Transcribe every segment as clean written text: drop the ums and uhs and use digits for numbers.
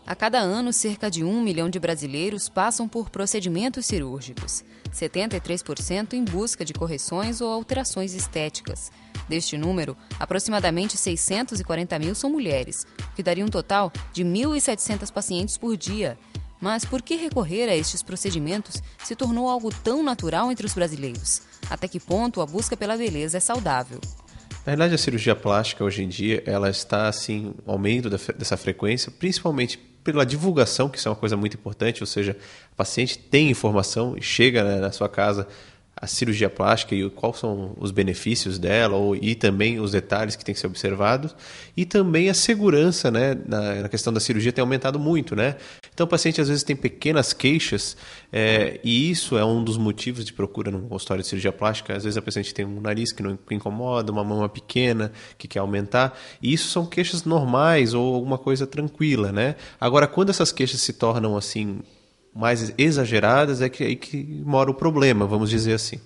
A cada ano, cerca de 1 milhão de brasileiros passam por procedimentos cirúrgicos, 73% em busca de correções ou alterações estéticas. Deste número, aproximadamente 640 mil são mulheres, o que daria um total de 1.700 pacientes por dia. Mas por que recorrer a estes procedimentos se tornou algo tão natural entre os brasileiros? Até que ponto a busca pela beleza é saudável? Na verdade, a cirurgia plástica, hoje em dia, ela está, assim, aumento dessa frequência, principalmente pela divulgação, que isso é uma coisa muito importante, ou seja, o paciente tem informação e chega na sua casa a cirurgia plástica e quais são os benefícios dela e também os detalhes que têm que ser observados, e também a segurança, né, na questão da cirurgia tem aumentado muito, né? Então o paciente às vezes tem pequenas queixas e isso é um dos motivos de procura num consultório de cirurgia plástica. Às vezes a paciente tem um nariz que não incomoda, uma mama pequena que quer aumentar, e isso são queixas normais ou alguma coisa tranquila, né? Agora, quando essas queixas se tornam assim mais exageradas, é que aí que mora o problema, vamos dizer assim.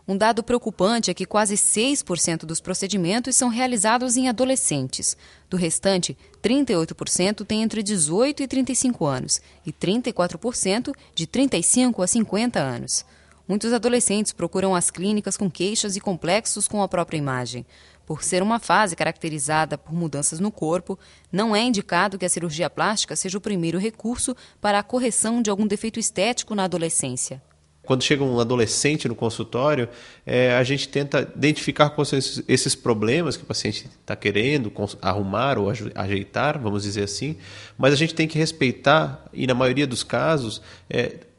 Um dado preocupante é que quase 6% dos procedimentos são realizados em adolescentes. Do restante, 38% têm entre 18 e 35 anos e 34% de 35 a 50 anos. Muitos adolescentes procuram as clínicas com queixas e complexos com a própria imagem. Por ser uma fase caracterizada por mudanças no corpo, não é indicado que a cirurgia plástica seja o primeiro recurso para a correção de algum defeito estético na adolescência. Quando chega um adolescente no consultório, a gente tenta identificar quais são esses problemas que o paciente está querendo arrumar ou ajeitar, vamos dizer assim, mas a gente tem que respeitar, e na maioria dos casos,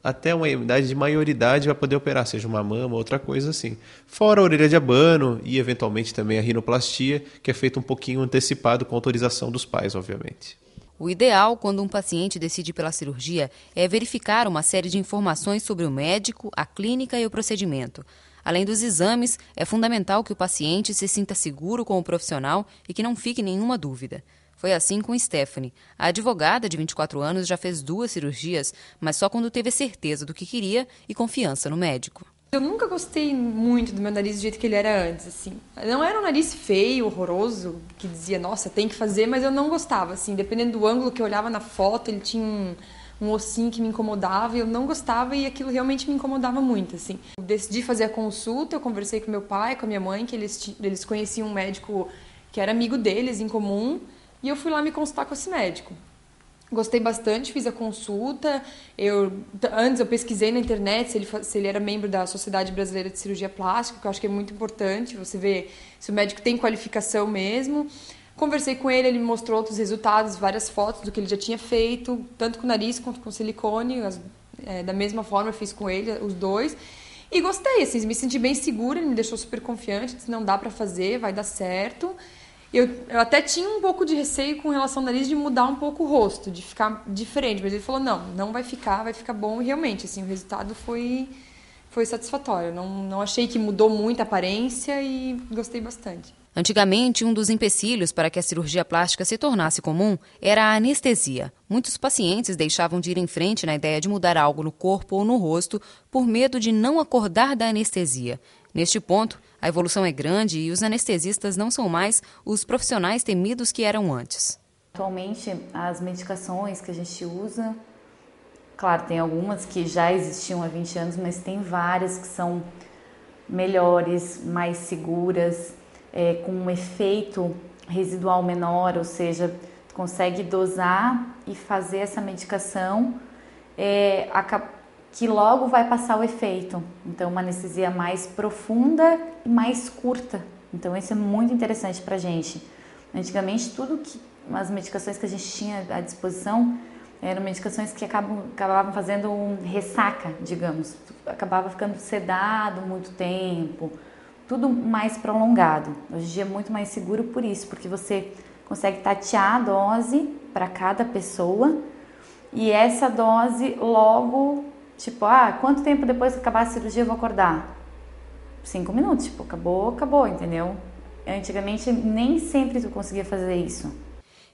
até uma idade de maioridade vai poder operar, seja uma mama ou outra coisa assim. Fora a orelha de abano e, eventualmente, também a rinoplastia, que é feita um pouquinho antecipado com autorização dos pais, obviamente. O ideal, quando um paciente decide pela cirurgia, é verificar uma série de informações sobre o médico, a clínica e o procedimento. Além dos exames, é fundamental que o paciente se sinta seguro com o profissional e que não fique nenhuma dúvida. Foi assim com Stephanie. A advogada de 24 anos já fez 2 cirurgias, mas só quando teve certeza do que queria e confiança no médico. Eu nunca gostei muito do meu nariz do jeito que ele era antes, assim. Não era um nariz feio, horroroso, que dizia, nossa, tem que fazer, mas eu não gostava, assim. Dependendo do ângulo que eu olhava na foto, ele tinha um ossinho que me incomodava e eu não gostava e aquilo realmente me incomodava muito, assim. Eu decidi fazer a consulta, eu conversei com meu pai, com a minha mãe, que eles conheciam um médico que era amigo deles em comum, e eu fui lá me consultar com esse médico. Gostei bastante, fiz a consulta. Antes eu pesquisei na internet se ele era membro da Sociedade Brasileira de Cirurgia Plástica, que eu acho que é muito importante, você ver se o médico tem qualificação mesmo. Conversei com ele, ele me mostrou outros resultados, várias fotos do que ele já tinha feito, tanto com o nariz quanto com silicone. Da mesma forma eu fiz com ele, os 2. E gostei, assim, me senti bem segura, ele me deixou super confiante, disse, não dá pra fazer, vai dar certo. Eu até tinha um pouco de receio com relação ao nariz de mudar um pouco o rosto, de ficar diferente, mas ele falou, não vai ficar bom, e realmente, assim, o resultado foi satisfatório. Não achei que mudou muito a aparência e gostei bastante. Antigamente, um dos empecilhos para que a cirurgia plástica se tornasse comum era a anestesia. Muitos pacientes deixavam de ir em frente na ideia de mudar algo no corpo ou no rosto por medo de não acordar da anestesia. Neste ponto, a evolução é grande e os anestesistas não são mais os profissionais temidos que eram antes. Atualmente, as medicações que a gente usa, claro, tem algumas que já existiam há 20 anos, mas tem várias que são melhores, mais seguras, com um efeito residual menor, ou seja, tu consegue dosar e fazer essa medicação que logo vai passar o efeito. Então, uma anestesia mais profunda e mais curta. Então, isso é muito interessante pra gente. Antigamente, as medicações que a gente tinha à disposição eram medicações que acabavam fazendo ressaca, digamos. Acabava ficando sedado muito tempo, tudo mais prolongado. Hoje em dia é muito mais seguro por isso, porque você consegue tatear a dose para cada pessoa e essa dose logo, tipo, quanto tempo depois que acabar a cirurgia eu vou acordar? 5 minutos, tipo, acabou, entendeu? Antigamente nem sempre tu conseguia fazer isso.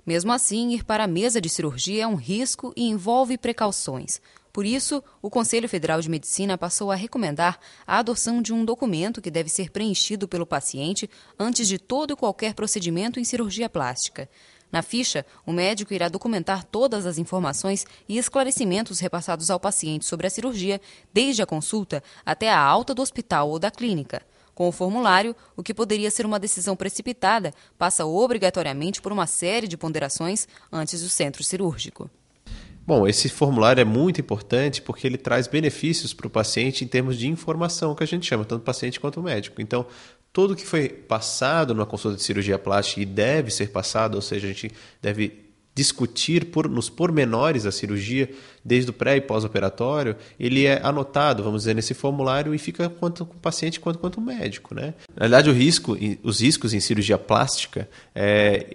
Mesmo assim, ir para a mesa de cirurgia é um risco e envolve precauções. Por isso, o Conselho Federal de Medicina passou a recomendar a adoção de um documento que deve ser preenchido pelo paciente antes de todo e qualquer procedimento em cirurgia plástica. Na ficha, o médico irá documentar todas as informações e esclarecimentos repassados ao paciente sobre a cirurgia, desde a consulta até a alta do hospital ou da clínica. Com o formulário, o que poderia ser uma decisão precipitada passa obrigatoriamente por uma série de ponderações antes do centro cirúrgico. Bom, esse formulário é muito importante porque ele traz benefícios para o paciente em termos de informação, que a gente chama, tanto o paciente quanto o médico. Então, tudo que foi passado numa consulta de cirurgia plástica e deve ser passado, ou seja, a gente deve discutir nos pormenores da cirurgia, desde o pré e pós-operatório, ele é anotado, vamos dizer, nesse formulário e fica tanto com o paciente quanto o médico, né? Na verdade, os riscos em cirurgia plástica,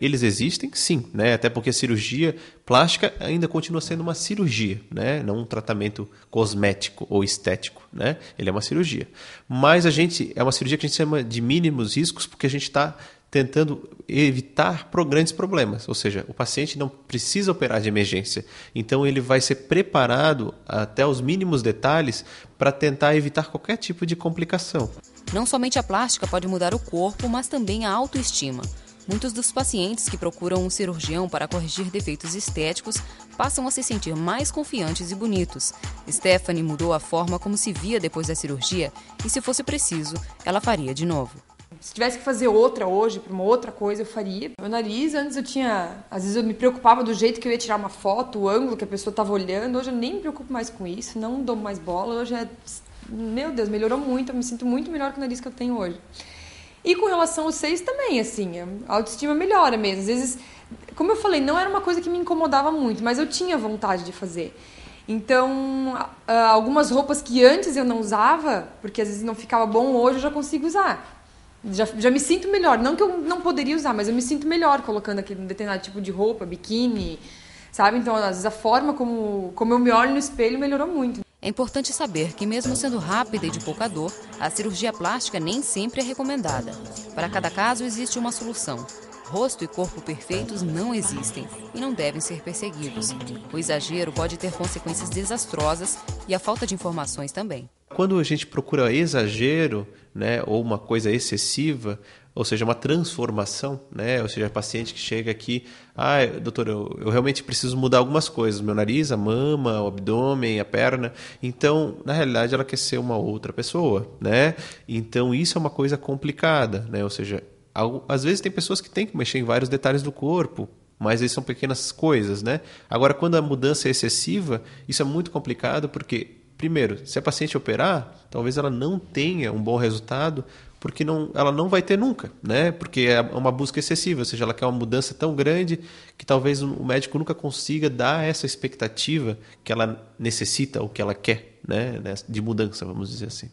eles existem, sim, né? Até porque a cirurgia plástica ainda continua sendo uma cirurgia, né? Não um tratamento cosmético ou estético, né? Ele é uma cirurgia. Mas é uma cirurgia que a gente chama de mínimos riscos porque a gente está tentando evitar grandes problemas, ou seja, o paciente não precisa operar de emergência, então ele vai ser preparado até os mínimos detalhes para tentar evitar qualquer tipo de complicação. Não somente a plástica pode mudar o corpo, mas também a autoestima. Muitos dos pacientes que procuram um cirurgião para corrigir defeitos estéticos passam a se sentir mais confiantes e bonitos. Stephanie mudou a forma como se via depois da cirurgia e, se fosse preciso, ela faria de novo. Se tivesse que fazer outra hoje, para uma outra coisa, eu faria. Meu nariz, antes às vezes eu me preocupava do jeito que eu ia tirar uma foto, o ângulo que a pessoa estava olhando. Hoje eu nem me preocupo mais com isso, não dou mais bola. Hoje meu Deus, melhorou muito, eu me sinto muito melhor com o nariz que eu tenho hoje. E com relação aos seios também, assim, a autoestima melhora mesmo. Às vezes, como eu falei, não era uma coisa que me incomodava muito, mas eu tinha vontade de fazer. Então, algumas roupas que antes eu não usava, porque às vezes não ficava bom, hoje eu já consigo usar. Já me sinto melhor, não que eu não poderia usar, mas eu me sinto melhor colocando aquele determinado tipo de roupa, biquíni, sabe? Então, às vezes a forma como eu me olho no espelho melhorou muito. É importante saber que, mesmo sendo rápida e de pouca dor, a cirurgia plástica nem sempre é recomendada. Para cada caso existe uma solução. Rosto e corpo perfeitos não existem e não devem ser perseguidos. O exagero pode ter consequências desastrosas e a falta de informações também. Quando a gente procura exagero, né, ou uma coisa excessiva, ou seja, uma transformação, né, ou seja, a paciente que chega aqui, doutor, eu realmente preciso mudar algumas coisas, meu nariz, a mama, o abdômen, a perna. Então, na realidade, ela quer ser uma outra pessoa, né? Então, isso é uma coisa complicada, né? Ou seja, às vezes tem pessoas que têm que mexer em vários detalhes do corpo, mas isso são pequenas coisas, né? Agora, quando a mudança é excessiva, isso é muito complicado porque, primeiro, se a paciente operar, talvez ela não tenha um bom resultado, porque ela não vai ter nunca, né? Porque é uma busca excessiva, ou seja, ela quer uma mudança tão grande que talvez o médico nunca consiga dar essa expectativa que ela necessita ou que ela quer, né? De mudança, vamos dizer assim.